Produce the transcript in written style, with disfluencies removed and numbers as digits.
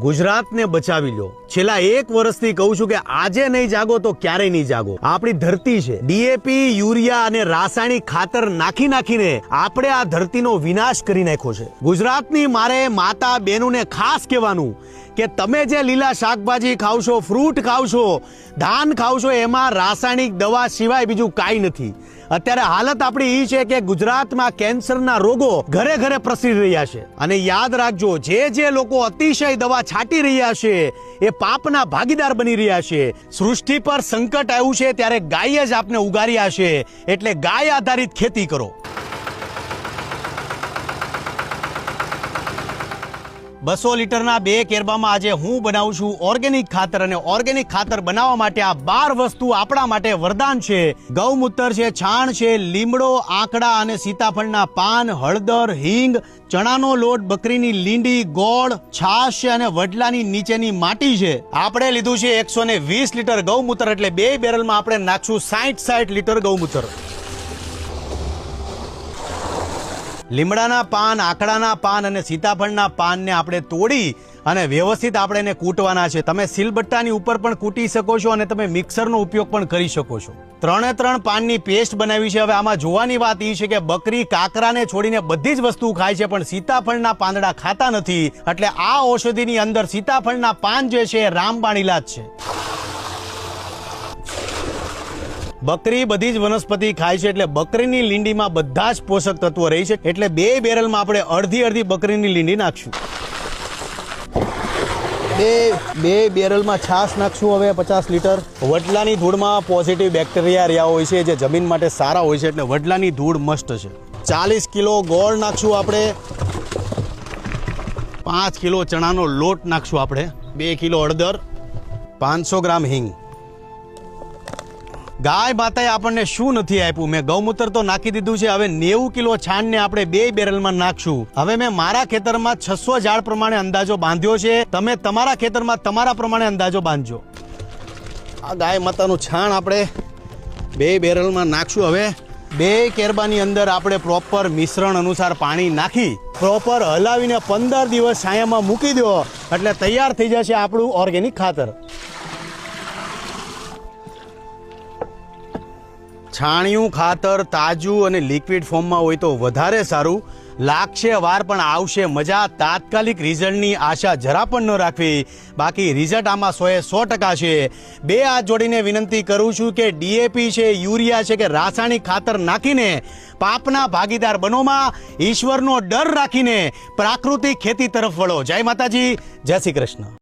ગુજરાતને બચાવી લો। છેલ્લા 1 વર્ષથી કહું છું કે આજે નહીં જાગો તો ક્યારે નહીં જાગો। આપણી ધરતી છે, ડીએપી, યુરિયા અને રાસાયણિક ખાતર નાખીને આપણે આ ધરતીનો વિનાશ કરી નાખ્યો છે। ગુજરાતની મારે માતા બહેનોને ખાસ કહેવાનું કે તમે જે લીલા શાકભાજી ખાવ છો, ફ્રૂટ ખાવ છો, ધાન ખાવ છો, એમાં રાસાયણિક દવા સિવાય બીજું કાંઈ નથી। અત્યારે હાલત આપણી એ છે કે ગુજરાતમાં કેન્સરના રોગો ઘરે ઘરે પ્રસરી રહ્યા છે અને યાદ રાખજો, જે લોકો અતિશય દવા છાંટી રહ્યા છે એ પાપના ભાગીદાર બની રહ્યા છે। સૃષ્ટિ પર સંકટ આવ્યું છે ત્યારે ગાય જ આપને ઉગાર્યા છે, એટલે ગાય આધારિત ખેતી કરો। 200 લીટરના 2 કેરબામાં આજે હું બનાવું છું ઓર્ગેનિક ખાતર, અને ઓર્ગેનિક ખાતર બનાવવા માટે આ 12 વસ્તુ આપણા માટે વરદાન છે। ગૌમૂત્ર છે, છાણ છે, લીમડો, આંકડા અને સીતાફળના પાન, હળદર, હિંગ, ચણાનો લોટ, બકરીની લીંડી, ગોળ, છાશ છે અને વડલાની નીચેની માટી છે। આપણે લીધું છે 120 લીટર ગૌમૂત્ર, એટલે 2 બેરલમાં આપણે નાખશું 60 લીટર ગૌમૂત્ર। લીમડાના પાન, આંકડાના પાન અને સીતાફળના પાનને આપણે તોડી અને વ્યવસ્થિત આપણે એને કૂટવાના છે। તમે સિલબટ્ટાની ઉપર પણ કૂટી શકો છો અને તમે મિક્સરનો ઉપયોગ પણ કરી શકો છો। 3 પાનની પેસ્ટ બનાવી છે। હવે આમાં જોવાની વાત એ છે કે બકરી કાકરાને છોડીને બધી જ વસ્તુ ખાય છે, પણ સીતાફળના પાંદડા ખાતા નથી, એટલે આ ઔષધિની અંદર સીતાફળના પાન જે છે એ રામબાણ ઇલાજ છે। બકરી બધી જ વનસ્પતિ ખાય છે, એટલે બકરીની લીંડીમાં બધા જ પોષક તત્વો રહી છે, એટલે 2 બેરલમાં આપણે અડધી બકરીની લીંડી નાખશું। 2 બેરલમાં છાશ નાખશું હવે 50 લીટર। વડલાની ધૂળમાં પોઝિટિવ બેક્ટેરિયા રહ્યા હોય છે જે જમીન માટે સારા હોય છે, એટલે વડલાની ધૂળ મસ્ત છે। 40 કિલો ગોળ નાખશું આપણે, 5 કિલો ચણાનો લોટ નાખશું આપણે, 2 કિલો હળદર, 500 ગ્રામ હિંગ। ગાય માતાએ આપણને શું નથી આપ્યું, મેં ગૌમૂત્ર તો નાખી દીધું છે। હવે 90 કિલો છાણને આપણે 2 બેરલમાં નાખશું। હવે મેં મારા ખેતરમાં 600 ઝાડ પ્રમાણે અંદાજો બાંધ્યો છે, તમે તમારા ખેતરમાં તમારા પ્રમાણે અંદાજો બાંધજો। આ ગાય માતાનું છાણ આપણે 2 બેરલમાં નાખશું। હવે 2 કેરબાની અંદર આપણે પ્રોપર મિશ્રણ અનુસાર પાણી નાખી પ્રોપર હલાવીને 15 દિવસ છાયામાં મૂકી દો, એટલે તૈયાર થઈ જશે આપણું ઓર્ગેનિક ખાતર। છાણિયું ખાતર તાજું અને લિક્વિડ ફોર્મમાં હોય તો વધારે સારું લાગશે। વાર પણ આવશે મજા। તાત્કાલિક રિઝલ્ટની આશા જરા પણ ન રાખવી, બાકી રિઝલ્ટ આમાં 100% છે। 2 હાથ જોડીને વિનંતી કરું છું કે ડીએપી છે, યુરિયા છે કે રાસાયણિક ખાતર નાખીને પાપના ભાગીદાર બનોમાં ઈશ્વરનો ડર રાખીને પ્રાકૃતિક ખેતી તરફ વળો। જય માતાજી, જય શ્રી કૃષ્ણ।